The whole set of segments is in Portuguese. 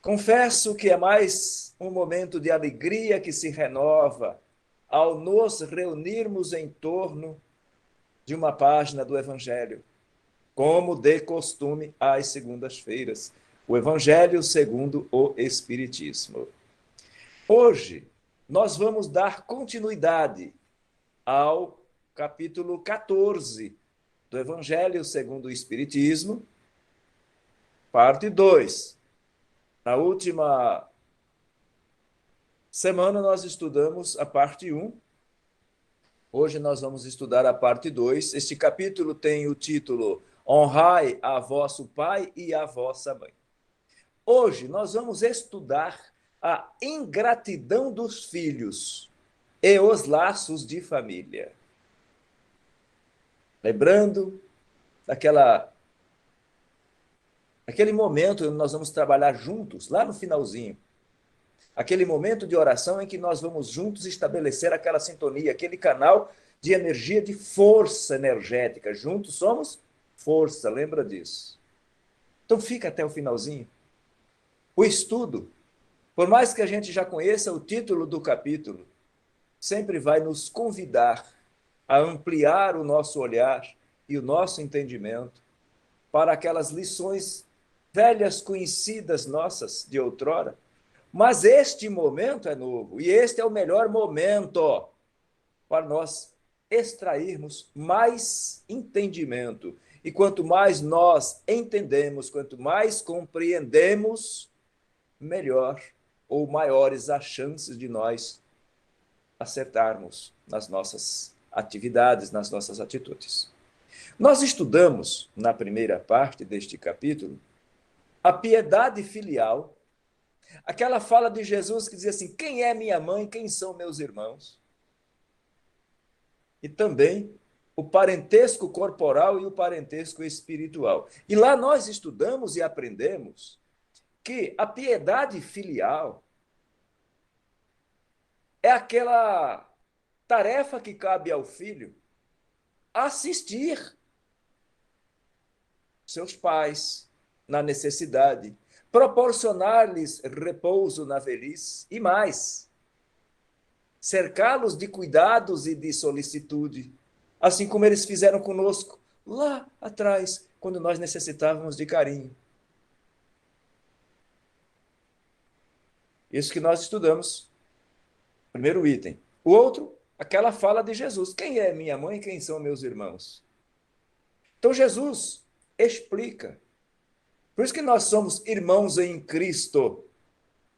Confesso que é mais um momento de alegria que se renova ao nos reunirmos em torno de uma página do Evangelho, como de costume às segundas-feiras. O Evangelho segundo o Espiritismo. Hoje, nós vamos dar continuidade ao capítulo 14 do Evangelho segundo o Espiritismo, parte 2. Na última semana nós estudamos a parte 1. Hoje nós vamos estudar a parte 2. Este capítulo tem o título Honrai a vosso pai e a vossa mãe. Hoje nós vamos estudar a ingratidão dos filhos e os laços de família. Lembrando aquele momento onde nós vamos trabalhar juntos, lá no finalzinho. Aquele momento de oração em que nós vamos juntos estabelecer aquela sintonia, aquele canal de energia, de força energética. Juntos somos força, lembra disso? Então fica até o finalzinho. O estudo, por mais que a gente já conheça o título do capítulo, sempre vai nos convidar a ampliar o nosso olhar e o nosso entendimento para aquelas lições velhas conhecidas nossas de outrora. Mas este momento é novo e este é o melhor momento para nós extrairmos mais entendimento. E quanto mais nós entendemos, quanto mais compreendemos, melhor ou maiores as chances de nós acertarmos nas nossas atividades, nas nossas atitudes. Nós estudamos, na primeira parte deste capítulo, a piedade filial, aquela fala de Jesus que dizia assim, quem é minha mãe, quem são meus irmãos? E também o parentesco corporal e o parentesco espiritual. E lá nós estudamos e aprendemos que a piedade filial é aquela tarefa que cabe ao filho assistir seus pais na necessidade, proporcionar-lhes repouso na velhice e mais, cercá-los de cuidados e de solicitude, assim como eles fizeram conosco lá atrás, quando nós necessitávamos de carinho. Isso que nós estudamos, primeiro item. O outro, aquela fala de Jesus, quem é minha mãe e quem são meus irmãos? Então Jesus explica. Por isso que nós somos irmãos em Cristo.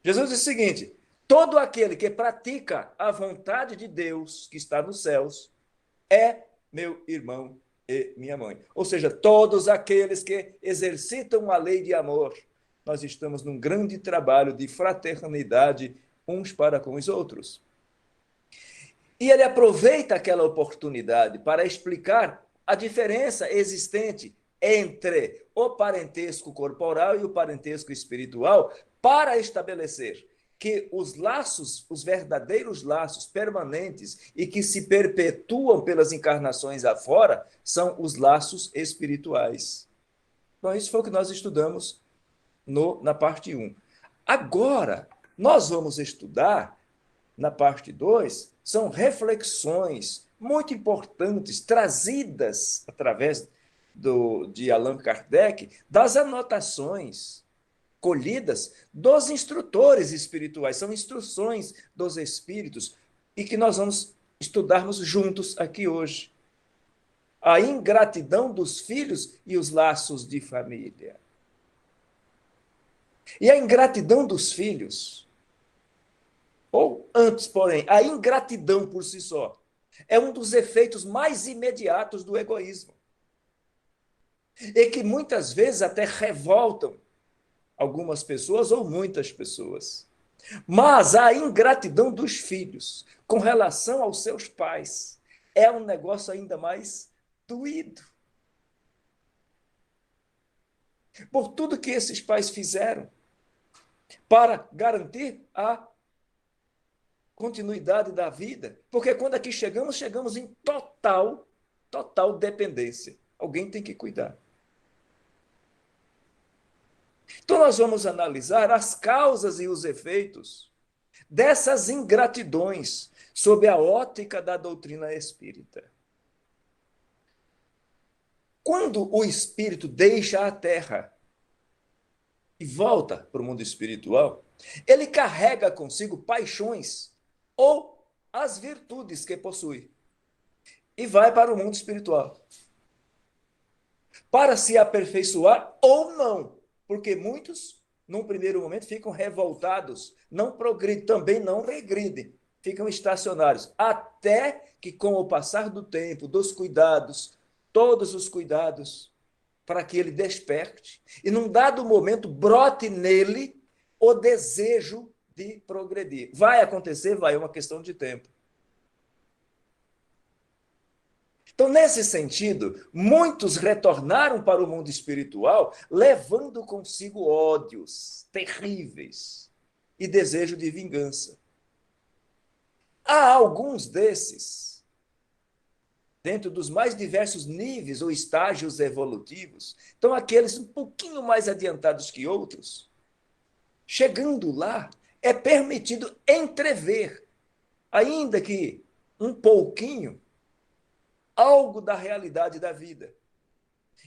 Jesus diz o seguinte, todo aquele que pratica a vontade de Deus que está nos céus é meu irmão e minha mãe. Ou seja, todos aqueles que exercitam a lei de amor, nós estamos num grande trabalho de fraternidade uns para com os outros. E ele aproveita aquela oportunidade para explicar a diferença existente entre o parentesco corporal e o parentesco espiritual para estabelecer que os laços, os verdadeiros laços permanentes e que se perpetuam pelas encarnações afora, são os laços espirituais. Então, isso foi o que nós estudamos na parte 1. Agora, nós vamos estudar, na parte 2, são reflexões muito importantes, trazidas através de Allan Kardec, das anotações colhidas dos instrutores espirituais, são instruções dos espíritos, e que nós vamos estudarmos juntos aqui hoje. A ingratidão dos filhos e os laços de família. E a ingratidão dos filhos, ou antes, porém, a ingratidão por si só, é um dos efeitos mais imediatos do egoísmo. E que muitas vezes até revoltam algumas pessoas ou muitas pessoas. Mas a ingratidão dos filhos com relação aos seus pais é um negócio ainda mais doído. Por tudo que esses pais fizeram para garantir a continuidade da vida. Porque quando aqui chegamos, chegamos em total dependência. Alguém tem que cuidar. Então, nós vamos analisar as causas e os efeitos dessas ingratidões sob a ótica da doutrina espírita. Quando o espírito deixa a Terra e volta para o mundo espiritual, ele carrega consigo paixões ou as virtudes que possui e vai para o mundo espiritual para se aperfeiçoar ou não, porque muitos, num primeiro momento, ficam revoltados, não progridem, também não regridem, ficam estacionários, até que, com o passar do tempo, dos cuidados, todos os cuidados, para que ele desperte, e num dado momento brote nele o desejo de progredir. Vai acontecer? Vai, é uma questão de tempo. Então, nesse sentido, muitos retornaram para o mundo espiritual levando consigo ódios terríveis e desejo de vingança. Há alguns desses, dentro dos mais diversos níveis ou estágios evolutivos, então aqueles um pouquinho mais adiantados que outros, chegando lá, é permitido entrever, ainda que um pouquinho, algo da realidade da vida.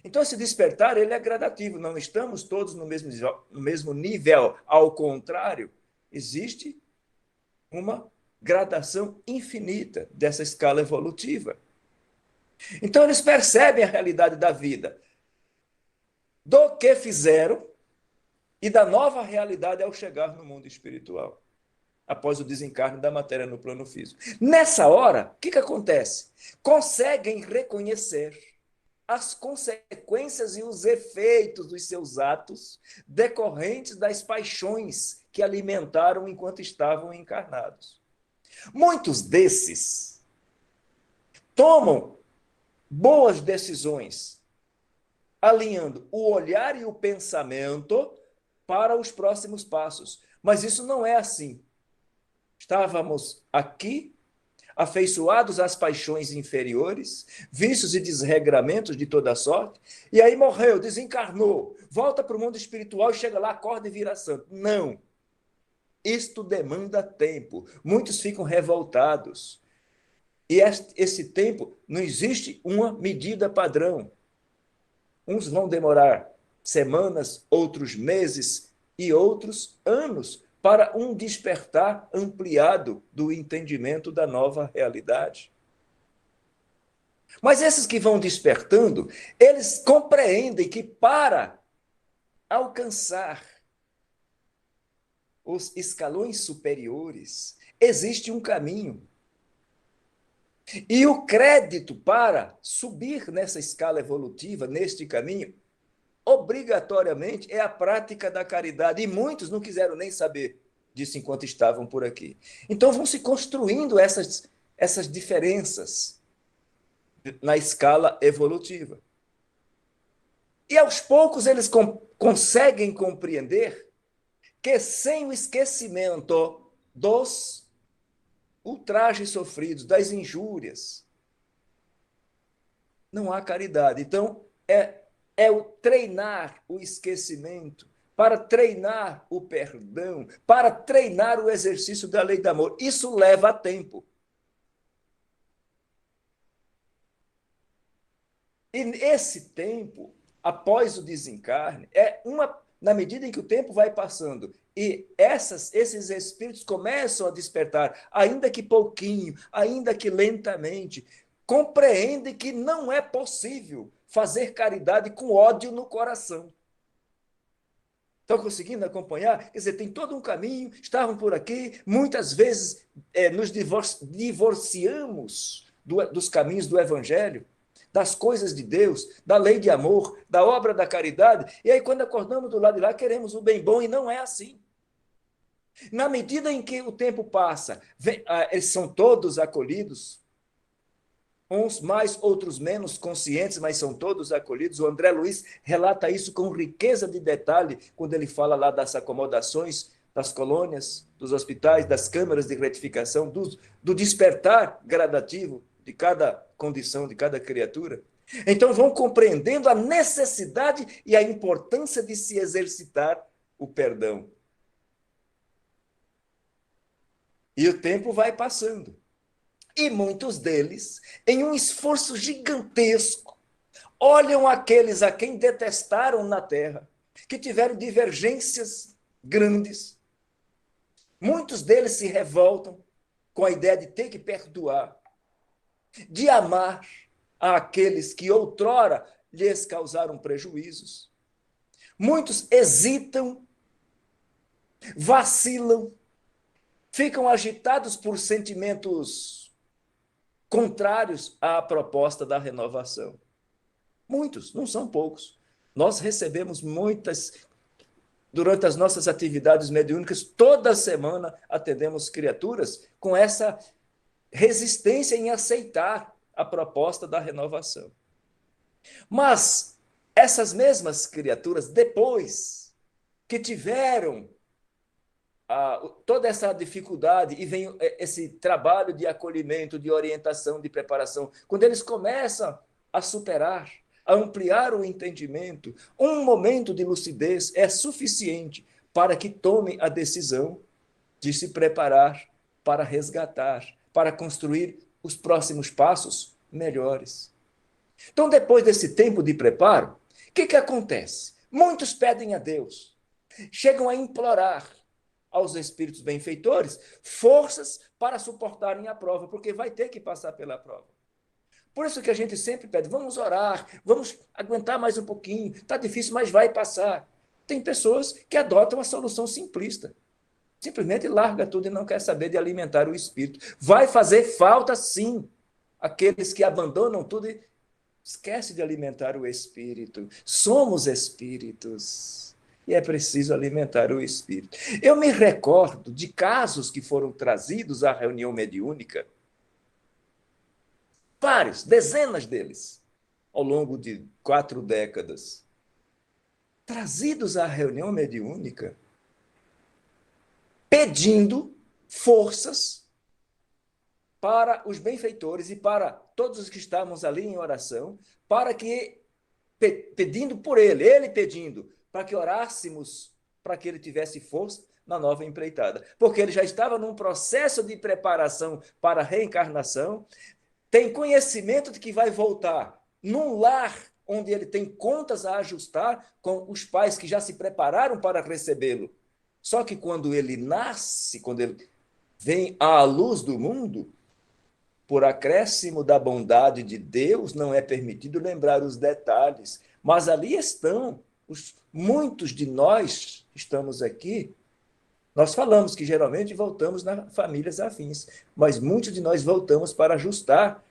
Então, esse despertar ele é gradativo, não estamos todos no mesmo nível, ao contrário, existe uma gradação infinita dessa escala evolutiva. Então, eles percebem a realidade da vida, do que fizeram e da nova realidade ao chegar no mundo espiritual, após o desencarne da matéria no plano físico. Nessa hora, o que acontece? Conseguem reconhecer as consequências e os efeitos dos seus atos decorrentes das paixões que alimentaram enquanto estavam encarnados. Muitos desses tomam boas decisões, alinhando o olhar e o pensamento para os próximos passos. Mas isso não é assim. Estávamos aqui, afeiçoados às paixões inferiores, vícios e desregramentos de toda sorte, e aí morreu, desencarnou, volta para o mundo espiritual e chega lá, acorda e vira santo. Não. Isto demanda tempo. Muitos ficam revoltados. E esse tempo não existe uma medida padrão. Uns vão demorar semanas, outros meses e outros anos para um despertar ampliado do entendimento da nova realidade. Mas esses que vão despertando, eles compreendem que para alcançar os escalões superiores existe um caminho. E o crédito para subir nessa escala evolutiva, neste caminho, obrigatoriamente é a prática da caridade. E muitos não quiseram nem saber disso enquanto estavam por aqui. Então vão se construindo essas diferenças na escala evolutiva. E aos poucos eles conseguem compreender que sem o esquecimento dos ultrajes sofridos, das injúrias, não há caridade. Então, é o treinar o esquecimento, para treinar o perdão, para treinar o exercício da lei do amor. Isso leva tempo. E esse tempo, após o desencarne, na medida em que o tempo vai passando e esses espíritos começam a despertar, ainda que pouquinho, ainda que lentamente, compreendem que não é possível fazer caridade com ódio no coração. Estão conseguindo acompanhar? Quer dizer, tem todo um caminho, estavam por aqui, muitas vezes nos divorciamos dos caminhos do Evangelho, das coisas de Deus, da lei de amor, da obra da caridade, e aí quando acordamos do lado de lá, queremos o bem bom, e não é assim. Na medida em que o tempo passa, eles são todos acolhidos, uns mais, outros menos conscientes, mas são todos acolhidos. O André Luiz relata isso com riqueza de detalhe, quando ele fala lá das acomodações, das colônias, dos hospitais, das câmaras de gratificação, do despertar gradativo de cada condição, de cada criatura. Então vão compreendendo a necessidade e a importância de se exercitar o perdão. E o tempo vai passando. E muitos deles, em um esforço gigantesco, olham aqueles a quem detestaram na terra, que tiveram divergências grandes. Muitos deles se revoltam com a ideia de ter que perdoar, de amar àqueles que outrora lhes causaram prejuízos. Muitos hesitam, vacilam, ficam agitados por sentimentos contrários à proposta da renovação. Muitos, não são poucos. Nós recebemos muitas, durante as nossas atividades mediúnicas, toda semana atendemos criaturas com essa resistência em aceitar a proposta da renovação. Mas essas mesmas criaturas, depois que tiveram toda essa dificuldade e vem esse trabalho de acolhimento, de orientação, de preparação, quando eles começam a superar, a ampliar o entendimento, um momento de lucidez é suficiente para que tomem a decisão de se preparar para resgatar, para construir os próximos passos melhores. Então, depois desse tempo de preparo, o que acontece? Muitos pedem a Deus, chegam a implorar aos espíritos benfeitores forças para suportarem a prova, porque vai ter que passar pela prova. Por isso que a gente sempre pede, vamos orar, vamos aguentar mais um pouquinho, está difícil, mas vai passar. Tem pessoas que adotam a solução simplista, simplesmente larga tudo e não quer saber de alimentar o espírito. Vai fazer falta, sim, aqueles que abandonam tudo e esquecem de alimentar o espírito. Somos espíritos. E é preciso alimentar o espírito. Eu me recordo de casos que foram trazidos à reunião mediúnica, vários, dezenas deles, ao longo de 4 décadas, trazidos à reunião mediúnica, pedindo forças para os benfeitores e para todos os que estávamos ali em oração, para que, pedindo por ele pedindo, para que orássemos, para que ele tivesse força na nova empreitada. Porque ele já estava num processo de preparação para a reencarnação, tem conhecimento de que vai voltar num lar onde ele tem contas a ajustar com os pais que já se prepararam para recebê-lo. Só que quando ele nasce, quando ele vem à luz do mundo, por acréscimo da bondade de Deus, não é permitido lembrar os detalhes, mas ali estão muitos de nós estamos aqui. Nós falamos que geralmente voltamos nas famílias afins, mas muitos de nós voltamos para ajustar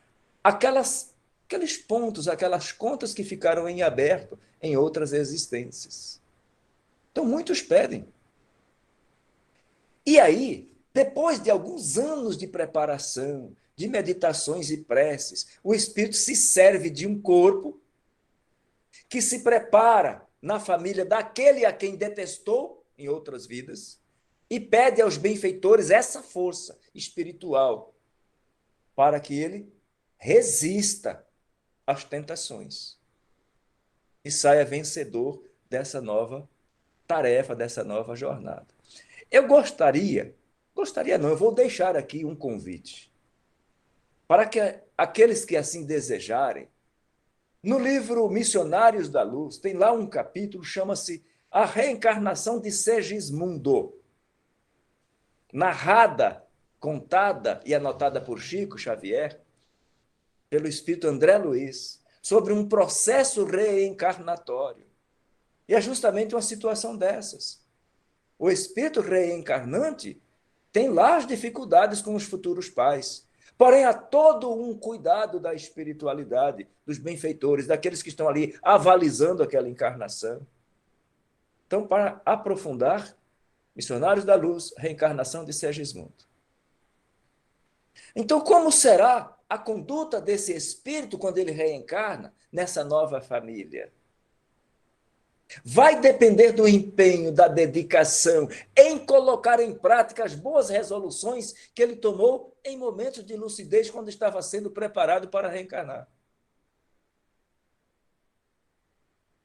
aqueles pontos, aquelas contas que ficaram em aberto em outras existências. Então, muitos pedem. E aí, depois de alguns anos de preparação, de meditações e preces, o espírito se serve de um corpo que se prepara na família daquele a quem detestou em outras vidas e pede aos benfeitores essa força espiritual para que ele resista às tentações e saia vencedor dessa nova tarefa, dessa nova jornada. Eu gostaria não, eu vou deixar aqui um convite para que aqueles que assim desejarem, no livro Missionários da Luz, tem lá um capítulo, chama-se A Reencarnação de Segismundo, narrada, contada e anotada por Chico Xavier, pelo espírito André Luiz, sobre um processo reencarnatório. E é justamente uma situação dessas. O espírito reencarnante tem lá as dificuldades com os futuros pais. Porém, há todo um cuidado da espiritualidade, dos benfeitores, daqueles que estão ali avalizando aquela encarnação. Então, para aprofundar, Missionários da Luz, reencarnação de Segismundo. Então, como será a conduta desse espírito quando ele reencarna nessa nova família? Vai depender do empenho, da dedicação, em colocar em prática as boas resoluções que ele tomou em momentos de lucidez quando estava sendo preparado para reencarnar.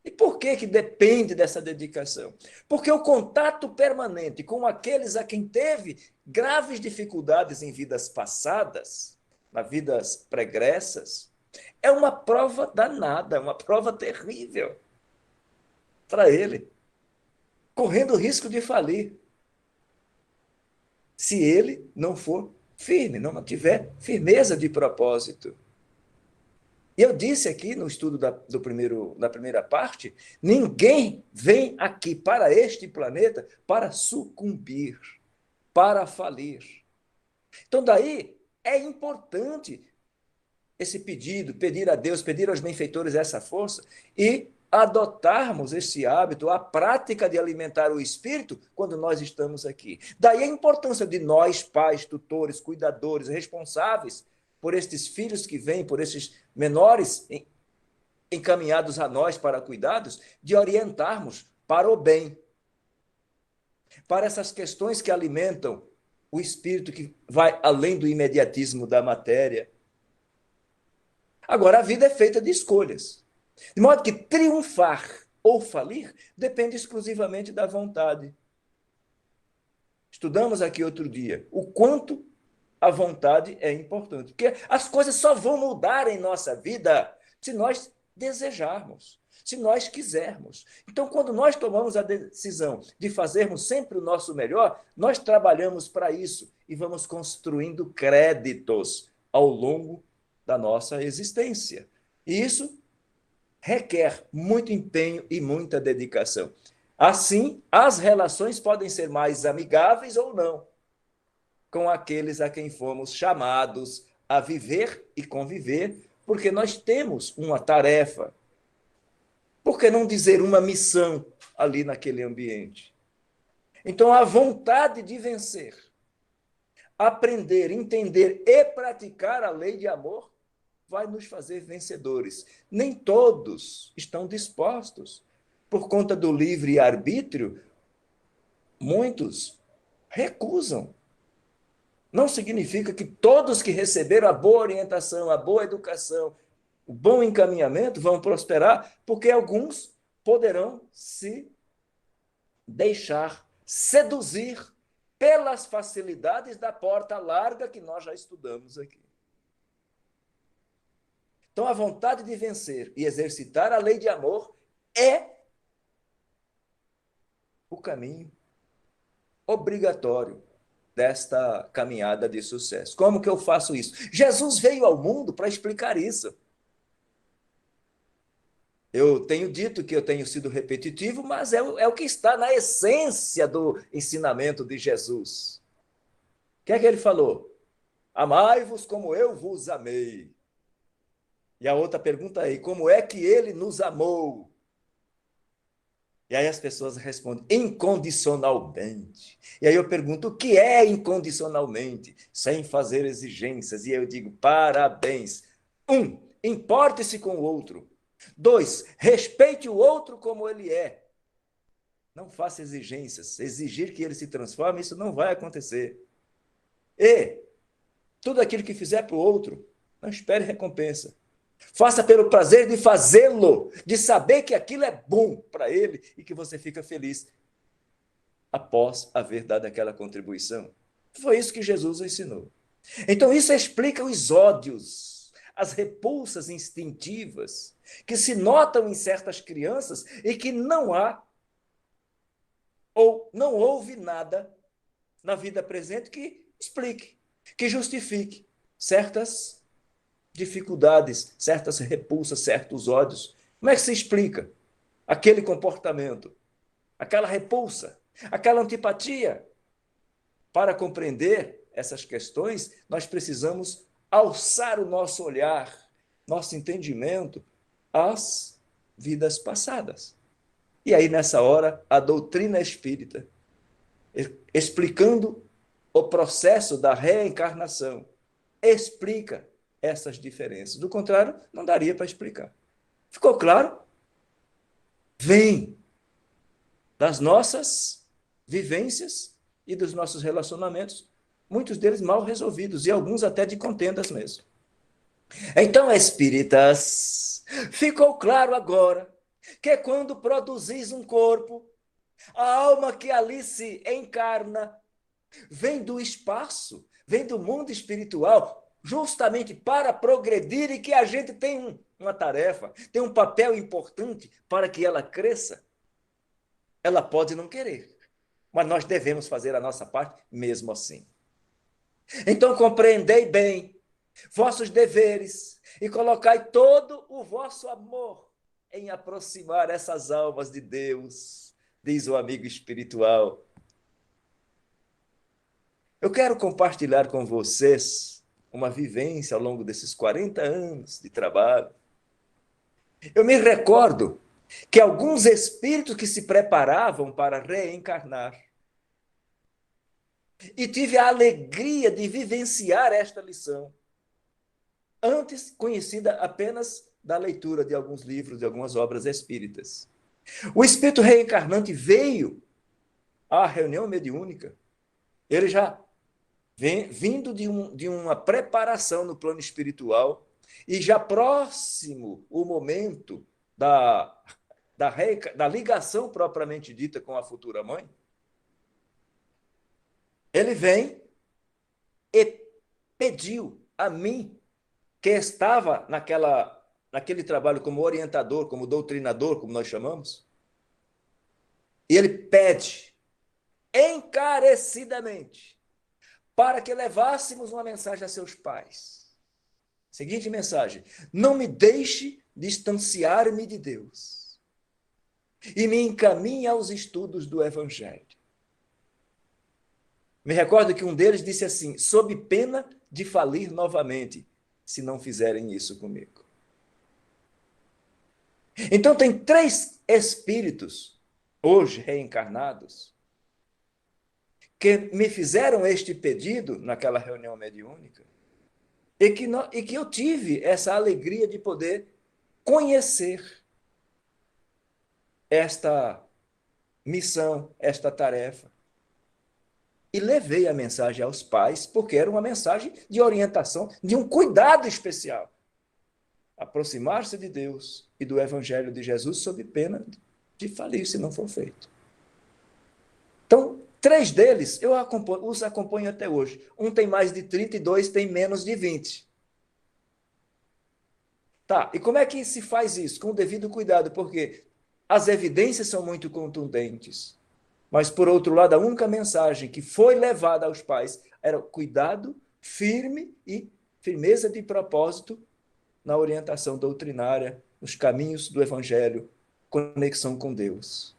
E por que que depende dessa dedicação? Porque o contato permanente com aqueles a quem teve graves dificuldades em vidas passadas, nas vidas pregressas, é uma prova danada, uma prova terrível para ele, correndo o risco de falir, se ele não for firme, não tiver firmeza de propósito. E eu disse aqui no estudo da primeira parte, ninguém vem aqui para este planeta para sucumbir, para falir. Então, daí é importante esse pedido, pedir a Deus, pedir aos benfeitores essa força e adotarmos esse hábito, a prática de alimentar o espírito quando nós estamos aqui. Daí a importância de nós, pais, tutores, cuidadores, responsáveis por estes filhos que vêm, por esses menores encaminhados a nós para cuidados, de orientarmos para o bem, para essas questões que alimentam o espírito que vai além do imediatismo da matéria. Agora, a vida é feita de escolhas. De modo que triunfar ou falir depende exclusivamente da vontade. Estudamos aqui outro dia o quanto a vontade é importante. Porque as coisas só vão mudar em nossa vida se nós desejarmos, se nós quisermos. Então, quando nós tomamos a decisão de fazermos sempre o nosso melhor, nós trabalhamos para isso e vamos construindo créditos ao longo da nossa existência. E isso requer muito empenho e muita dedicação. Assim, as relações podem ser mais amigáveis ou não com aqueles a quem fomos chamados a viver e conviver, porque nós temos uma tarefa. Por que não dizer uma missão ali naquele ambiente? Então, a vontade de vencer, aprender, entender e praticar a lei de amor vai nos fazer vencedores. Nem todos estão dispostos. Por conta do livre-arbítrio, muitos recusam. Não significa que todos que receberam a boa orientação, a boa educação, o bom encaminhamento vão prosperar, porque alguns poderão se deixar seduzir pelas facilidades da porta larga que nós já estudamos aqui. Então, a vontade de vencer e exercitar a lei de amor é o caminho obrigatório desta caminhada de sucesso. Como que eu faço isso? Jesus veio ao mundo para explicar isso. Eu tenho dito que eu tenho sido repetitivo, mas é o que está na essência do ensinamento de Jesus. O que é que ele falou? Amai-vos como eu vos amei. E a outra pergunta é, como é que ele nos amou? E aí as pessoas respondem, incondicionalmente. E aí eu pergunto, o que é incondicionalmente? Sem fazer exigências. E eu digo, parabéns. 1, importe-se com o outro. 2, respeite o outro como ele é. Não faça exigências. Exigir que ele se transforme, isso não vai acontecer. E tudo aquilo que fizer para o outro, não espere recompensa. Faça pelo prazer de fazê-lo, de saber que aquilo é bom para ele e que você fica feliz após haver dado aquela contribuição. Foi isso que Jesus ensinou. Então, isso explica os ódios, as repulsas instintivas que se notam em certas crianças e que não há ou não houve nada na vida presente que explique, que justifique certas dificuldades, certas repulsas, certos ódios. Como é que se explica aquele comportamento, aquela repulsa, aquela antipatia? Para compreender essas questões, nós precisamos alçar o nosso olhar, nosso entendimento às vidas passadas. E aí, nessa hora, a doutrina espírita, explicando o processo da reencarnação, explica essas diferenças. Do contrário, não daria para explicar. Ficou claro? Vem das nossas vivências e dos nossos relacionamentos, muitos deles mal resolvidos e alguns até de contendas mesmo. Então, espíritas, ficou claro agora que quando produzis um corpo, a alma que ali se encarna vem do espaço, vem do mundo espiritual, justamente para progredir e que a gente tem uma tarefa, tem um papel importante para que ela cresça. Ela pode não querer, mas nós devemos fazer a nossa parte mesmo assim. Então compreendei bem vossos deveres e colocai todo o vosso amor em aproximar essas almas de Deus, diz o amigo espiritual. Eu quero compartilhar com vocês uma vivência ao longo desses 40 anos de trabalho. Eu me recordo que alguns espíritos que se preparavam para reencarnar, e tive a alegria de vivenciar esta lição, antes conhecida apenas da leitura de alguns livros, de algumas obras espíritas. O espírito reencarnante veio à reunião mediúnica, ele já vindo de uma preparação no plano espiritual, e já próximo o momento da ligação propriamente dita com a futura mãe, ele vem e pediu a mim, que estava naquele trabalho como orientador, como doutrinador, como nós chamamos, e ele pede encarecidamente para que levássemos uma mensagem a seus pais. Seguinte mensagem: não me deixe distanciar-me de Deus e me encaminhe aos estudos do Evangelho. Me recordo que um deles disse assim: sob pena de falir novamente, se não fizerem isso comigo. Então, tem 3 espíritos, hoje reencarnados, que me fizeram este pedido naquela reunião mediúnica, e que eu tive essa alegria de poder conhecer esta missão, esta tarefa. E levei a mensagem aos pais, porque era uma mensagem de orientação, de um cuidado especial. Aproximar-se de Deus e do Evangelho de Jesus sob pena de falir se não for feito. Então, 3 deles os acompanho até hoje. Um tem mais de 30 e 2 tem menos de 20. Tá, e como é que se faz isso? Com o devido cuidado, porque as evidências são muito contundentes. Mas, por outro lado, a única mensagem que foi levada aos pais era cuidado, firme e firmeza de propósito na orientação doutrinária, nos caminhos do Evangelho, conexão com Deus.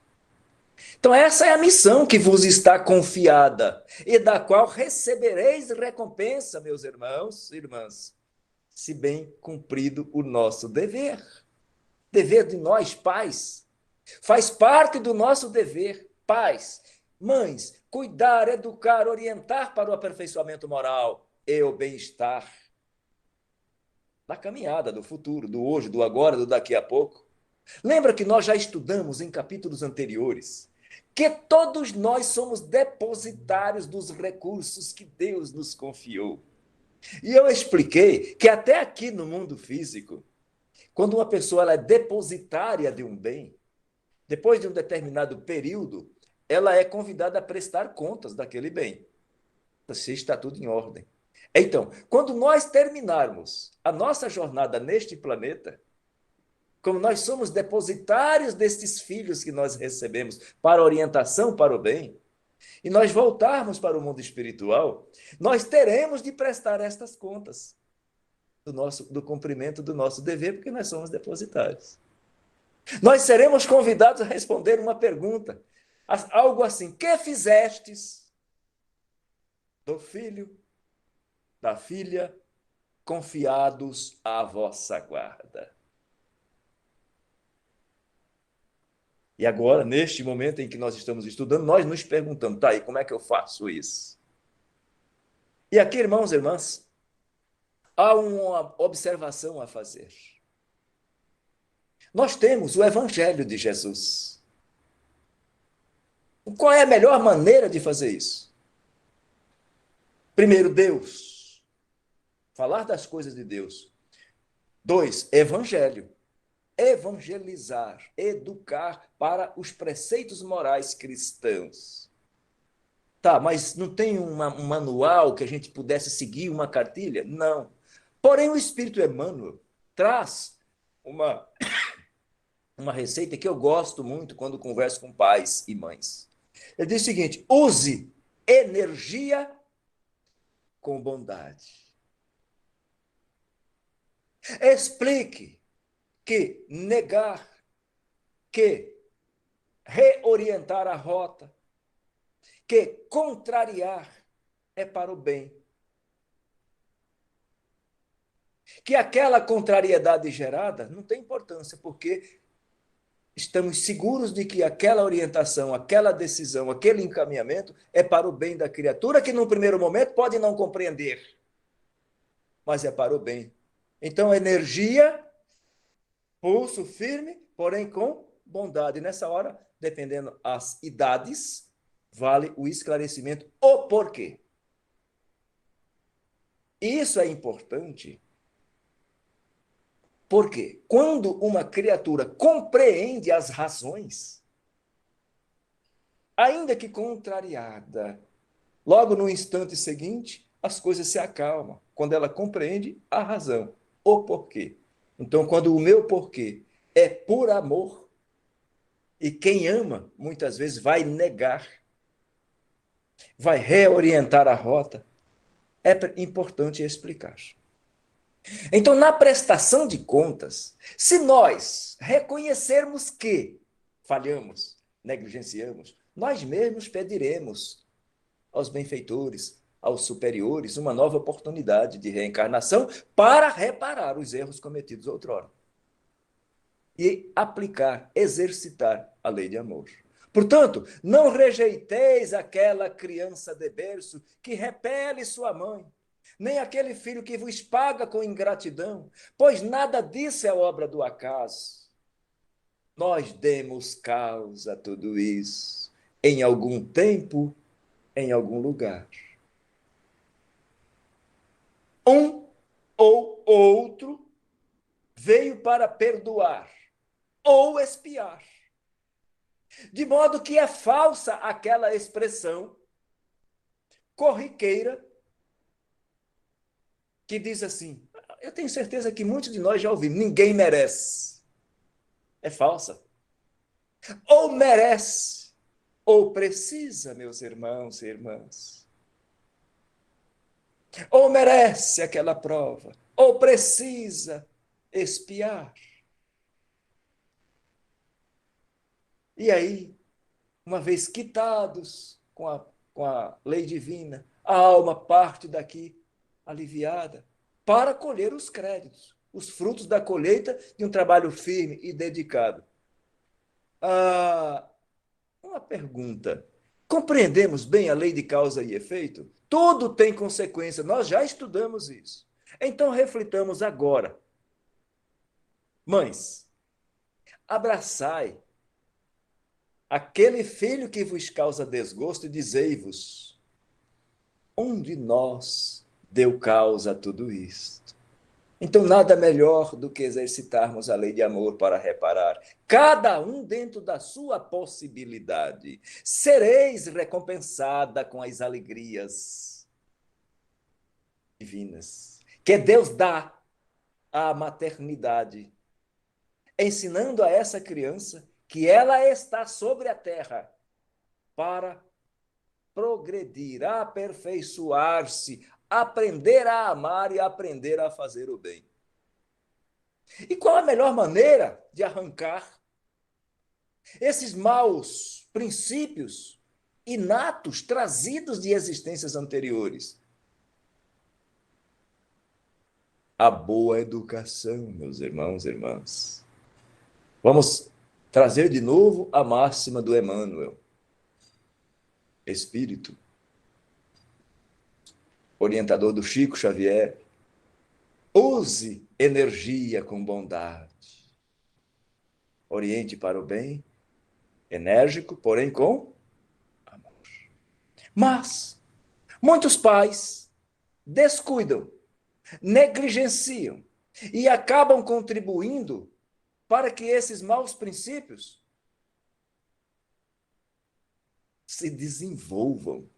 Então, essa é a missão que vos está confiada e da qual recebereis recompensa, meus irmãos e irmãs, se bem cumprido o nosso dever. Dever de nós, pais. Faz parte do nosso dever, pais, mães, cuidar, educar, orientar para o aperfeiçoamento moral e o bem-estar da caminhada, do futuro, do hoje, do agora, do daqui a pouco. Lembra que nós já estudamos em capítulos anteriores que todos nós somos depositários dos recursos que Deus nos confiou. E eu expliquei que até aqui no mundo físico, quando uma pessoa ela é depositária de um bem, depois de um determinado período, ela é convidada a prestar contas daquele bem, se está tudo em ordem. Então, quando nós terminarmos a nossa jornada neste planeta, como nós somos depositários destes filhos que nós recebemos para orientação para o bem, e nós voltarmos para o mundo espiritual, nós teremos de prestar estas contas do cumprimento do nosso dever, porque nós somos depositários. Nós seremos convidados a responder uma pergunta, algo assim: que fizestes do filho, da filha, confiados à vossa guarda? E agora, neste momento em que nós estamos estudando, nós nos perguntamos: tá aí, como é que eu faço isso? E aqui, irmãos e irmãs, há uma observação a fazer. Nós temos o Evangelho de Jesus. Qual é a melhor maneira de fazer isso? Primeiro, Deus. Falar das coisas de Deus. 2, Evangelho. evangelizar, educar para os preceitos morais cristãos. Tá, mas não tem um manual que a gente pudesse seguir, uma cartilha? Não. Porém, o Espírito Emmanuel traz uma, uma receita que eu gosto muito quando converso com pais e mães. Ele diz o seguinte: use energia com bondade. Explique que negar, que reorientar a rota, que contrariar é para o bem. Que aquela contrariedade gerada não tem importância, porque estamos seguros de que aquela orientação, aquela decisão, aquele encaminhamento é para o bem da criatura, que num primeiro momento pode não compreender, mas é para o bem. Então, energia, pulso firme, porém com bondade. Nessa hora, dependendo das idades, vale o esclarecimento, o porquê. Isso é importante, porque quando uma criatura compreende as razões, ainda que contrariada, logo no instante seguinte, as coisas se acalmam, quando ela compreende a razão, o porquê. Então, quando o meu porquê é por amor, e quem ama, muitas vezes, vai negar, vai reorientar a rota, é importante explicar. Então, na prestação de contas, se nós reconhecermos que falhamos, negligenciamos, nós mesmos pediremos aos benfeitores, aos superiores, uma nova oportunidade de reencarnação para reparar os erros cometidos outrora e aplicar, exercitar a lei de amor. Portanto, não rejeiteis aquela criança de berço que repele sua mãe, nem aquele filho que vos paga com ingratidão, pois nada disso é obra do acaso. Nós demos causa a tudo isso em algum tempo, em algum lugar. Um ou outro veio para perdoar ou expiar. De modo que é falsa aquela expressão corriqueira que diz assim: eu tenho certeza que muitos de nós já ouviram, ninguém merece. É falsa. Ou merece, ou precisa, meus irmãos e irmãs. Ou merece aquela prova, ou precisa expiar. E aí, uma vez quitados com a lei divina, a alma parte daqui aliviada para colher os créditos, os frutos da colheita de um trabalho firme e dedicado. Ah, uma pergunta. Compreendemos bem a lei de causa e efeito? Tudo tem consequência, nós já estudamos isso. Então reflitamos agora. Mães, abraçai aquele filho que vos causa desgosto e dizei-vos: um de nós deu causa a tudo isto. Então, nada melhor do que exercitarmos a lei de amor para reparar, cada um dentro da sua possibilidade. Sereis recompensada com as alegrias divinas que Deus dá à maternidade, ensinando a essa criança que ela está sobre a terra para progredir, aperfeiçoar-se, aprender a amar e aprender a fazer o bem. E qual a melhor maneira de arrancar esses maus princípios inatos trazidos de existências anteriores? A boa educação, meus irmãos e irmãs. Vamos trazer de novo a máxima do Emmanuel. Espírito, orientador do Chico Xavier, use energia com bondade. Oriente para o bem, enérgico, porém com amor. Mas muitos pais descuidam, negligenciam e acabam contribuindo para que esses maus princípios se desenvolvam.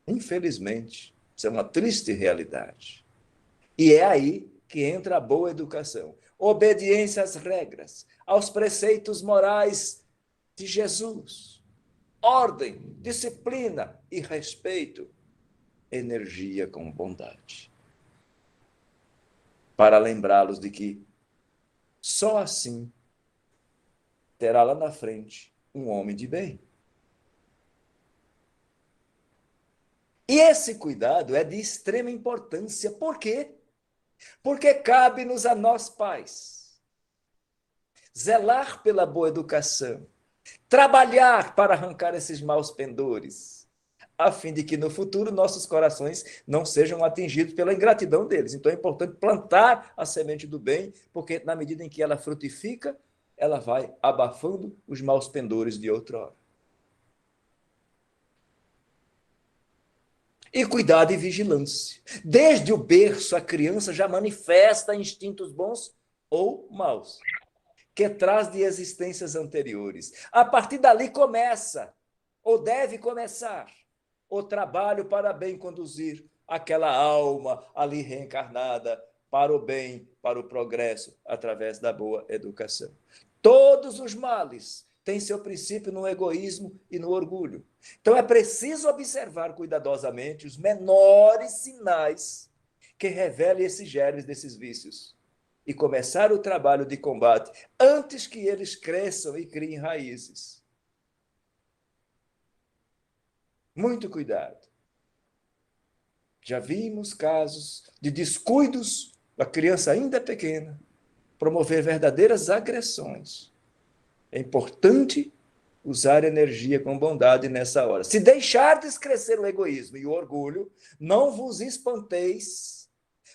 Infelizmente, isso é uma triste realidade. E é aí que entra a boa educação. Obediência às regras, aos preceitos morais de Jesus. Ordem, disciplina e respeito. Energia com bondade. Para lembrá-los de que só assim terá lá na frente um homem de bem. E esse cuidado é de extrema importância. Por quê? Porque cabe-nos a nós pais zelar pela boa educação, trabalhar para arrancar esses maus pendores, a fim de que no futuro nossos corações não sejam atingidos pela ingratidão deles. Então é importante plantar a semente do bem, porque na medida em que ela frutifica, ela vai abafando os maus pendores de outrora. E cuidado e vigilância. Desde o berço, a criança já manifesta instintos bons ou maus, que traz de existências anteriores. A partir dali começa, ou deve começar, o trabalho para bem conduzir aquela alma ali reencarnada para o bem, para o progresso, através da boa educação. Todos os males têm seu princípio no egoísmo e no orgulho. Então é preciso observar cuidadosamente os menores sinais que revelem esses germes desses vícios e começar o trabalho de combate antes que eles cresçam e criem raízes. Muito cuidado. Já vimos casos de descuidos da criança ainda pequena, promover verdadeiras agressões. É importante usar energia com bondade nessa hora. Se deixardes crescer o egoísmo e o orgulho, não vos espanteis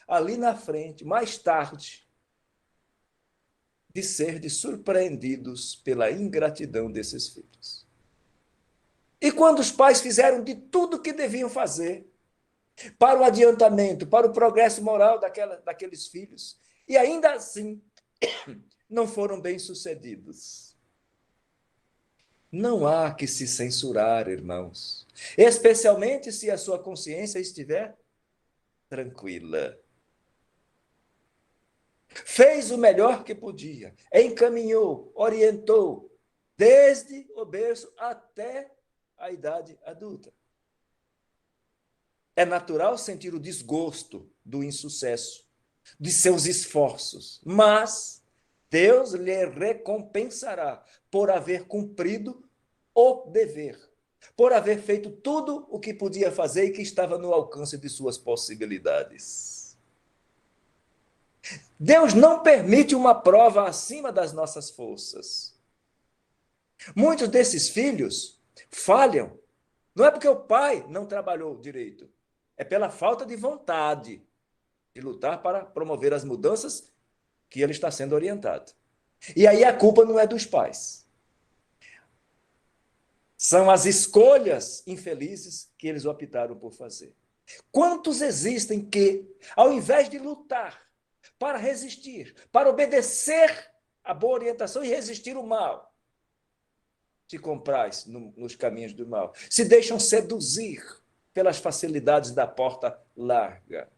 ali na frente, mais tarde, de serdes surpreendidos pela ingratidão desses filhos. E quando os pais fizeram de tudo o que deviam fazer para o adiantamento, para o progresso moral daqueles filhos, e ainda assim não foram bem-sucedidos. Não há que se censurar, irmãos, especialmente se a sua consciência estiver tranquila. Fez o melhor que podia, encaminhou, orientou, desde o berço até a idade adulta. É natural sentir o desgosto do insucesso, de seus esforços, mas Deus lhe recompensará por haver cumprido o dever, por haver feito tudo o que podia fazer e que estava no alcance de suas possibilidades. Deus não permite uma prova acima das nossas forças. Muitos desses filhos falham. Não é porque o pai não trabalhou direito, é pela falta de vontade de lutar para promover as mudanças que ele está sendo orientado. E aí a culpa não é dos pais. São as escolhas infelizes que eles optaram por fazer. Quantos existem que, ao invés de lutar para resistir, para obedecer a boa orientação e resistir o mal, se compraz nos caminhos do mal, se deixam seduzir pelas facilidades da porta larga.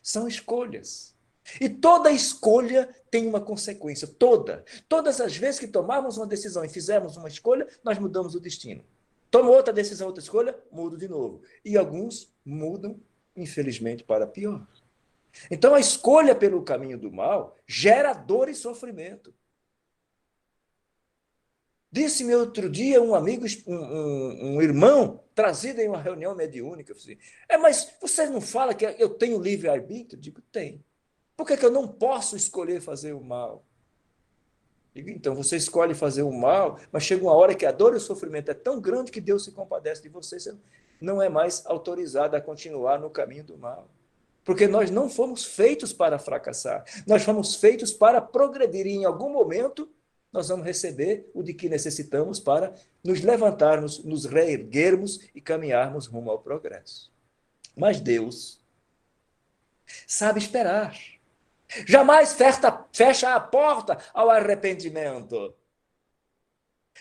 São escolhas. E toda escolha tem uma consequência, Todas as vezes que tomarmos uma decisão e fizermos uma escolha, nós mudamos o destino. Toma outra decisão, outra escolha, mudo de novo. E alguns mudam, infelizmente, para pior. Então, a escolha pelo caminho do mal gera dor e sofrimento. Disse-me outro dia um amigo, um irmão, trazido em uma reunião mediúnica, assim, mas você não fala que eu tenho livre-arbítrio? Eu digo, tenho. Por que eu não posso escolher fazer o mal? Digo, então, você escolhe fazer o mal, mas chega uma hora que a dor e o sofrimento é tão grande que Deus se compadece de você, você não é mais autorizado a continuar no caminho do mal. Porque nós não fomos feitos para fracassar, nós fomos feitos para progredir, e em algum momento nós vamos receber o de que necessitamos para nos levantarmos, nos reerguermos e caminharmos rumo ao progresso. Mas Deus sabe esperar. Jamais fecha a porta ao arrependimento.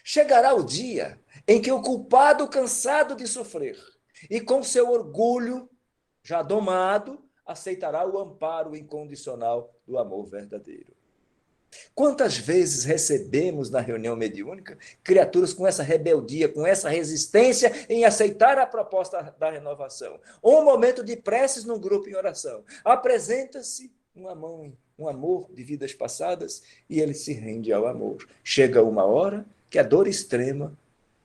Chegará o dia em que o culpado, cansado de sofrer e com seu orgulho já domado, aceitará o amparo incondicional do amor verdadeiro. Quantas vezes recebemos na reunião mediúnica criaturas com essa rebeldia, com essa resistência em aceitar a proposta da renovação? Ou um momento de preces num grupo em oração. Apresenta-se uma mãe, um amor de vidas passadas e ele se rende ao amor. Chega uma hora que a dor extrema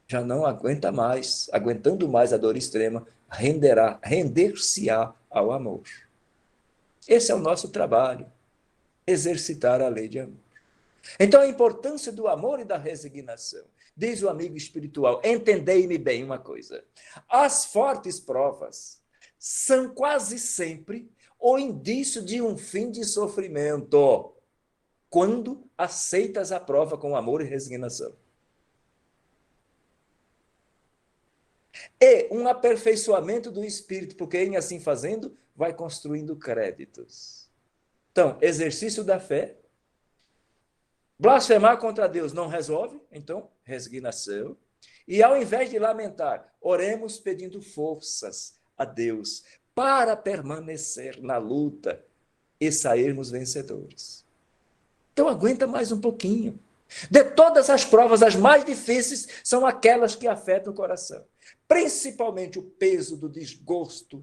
já não aguenta mais, aguentando mais a dor extrema, render-se-á ao amor. Esse é o nosso trabalho, exercitar a lei de amor. Então, a importância do amor e da resignação. Diz o amigo espiritual, entendei-me bem uma coisa. As fortes provas são quase sempre o indício de um fim de sofrimento, quando aceitas a prova com amor e resignação. E um aperfeiçoamento do espírito, porque em assim fazendo, vai construindo créditos. Então, exercício da fé. Blasfemar contra Deus não resolve, então, resignação. E ao invés de lamentar, oremos pedindo forças a Deus para permanecer na luta e sairmos vencedores. Então, aguenta mais um pouquinho. De todas as provas, as mais difíceis são aquelas que afetam o coração. Principalmente o peso do desgosto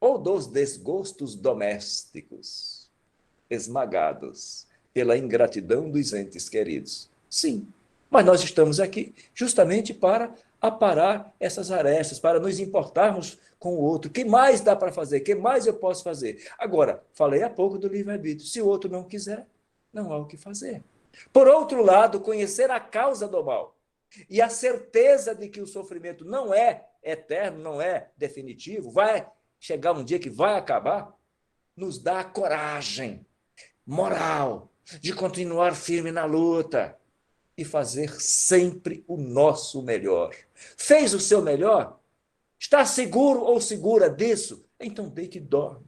ou dos desgostos domésticos, esmagados pela ingratidão dos entes queridos. Sim, mas nós estamos aqui justamente para aparar essas arestas, para nos importarmos com o outro. O que mais dá para fazer? O que mais eu posso fazer? Agora, falei há pouco do livre-arbítrio. Se o outro não quiser, não há o que fazer. Por outro lado, conhecer a causa do mal e a certeza de que o sofrimento não é eterno, não é definitivo, vai chegar um dia que vai acabar, nos dá a coragem moral de continuar firme na luta e fazer sempre o nosso melhor. Fez o seu melhor? Está seguro ou segura disso? Então deite e dorme.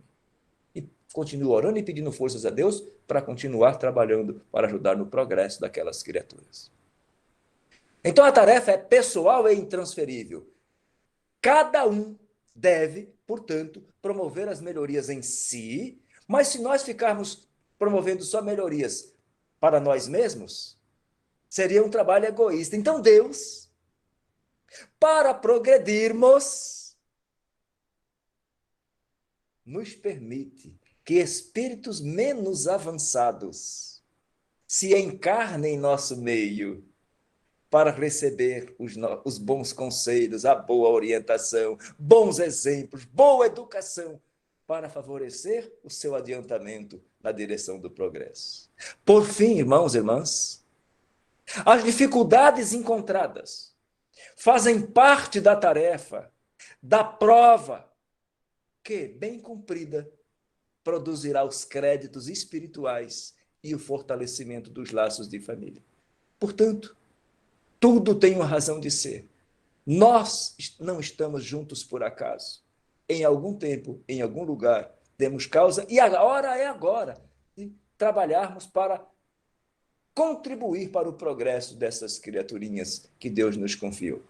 E continue orando e pedindo forças a Deus para continuar trabalhando para ajudar no progresso daquelas criaturas. Então a tarefa é pessoal e intransferível. Cada um deve, portanto, promover as melhorias em si, mas se nós ficarmos promovendo só melhorias para nós mesmos, seria um trabalho egoísta. Então Deus, para progredirmos, nos permite que espíritos menos avançados se encarnem em nosso meio para receber os bons conselhos, a boa orientação, bons exemplos, boa educação, para favorecer o seu adiantamento na direção do progresso. Por fim, irmãos e irmãs, as dificuldades encontradas fazem parte da tarefa, da prova, que, bem cumprida, produzirá os créditos espirituais e o fortalecimento dos laços de família. Portanto, tudo tem uma razão de ser. Nós não estamos juntos por acaso. Em algum tempo, em algum lugar, temos causa, e a hora é agora de trabalharmos para contribuir para o progresso dessas criaturinhas que Deus nos confiou.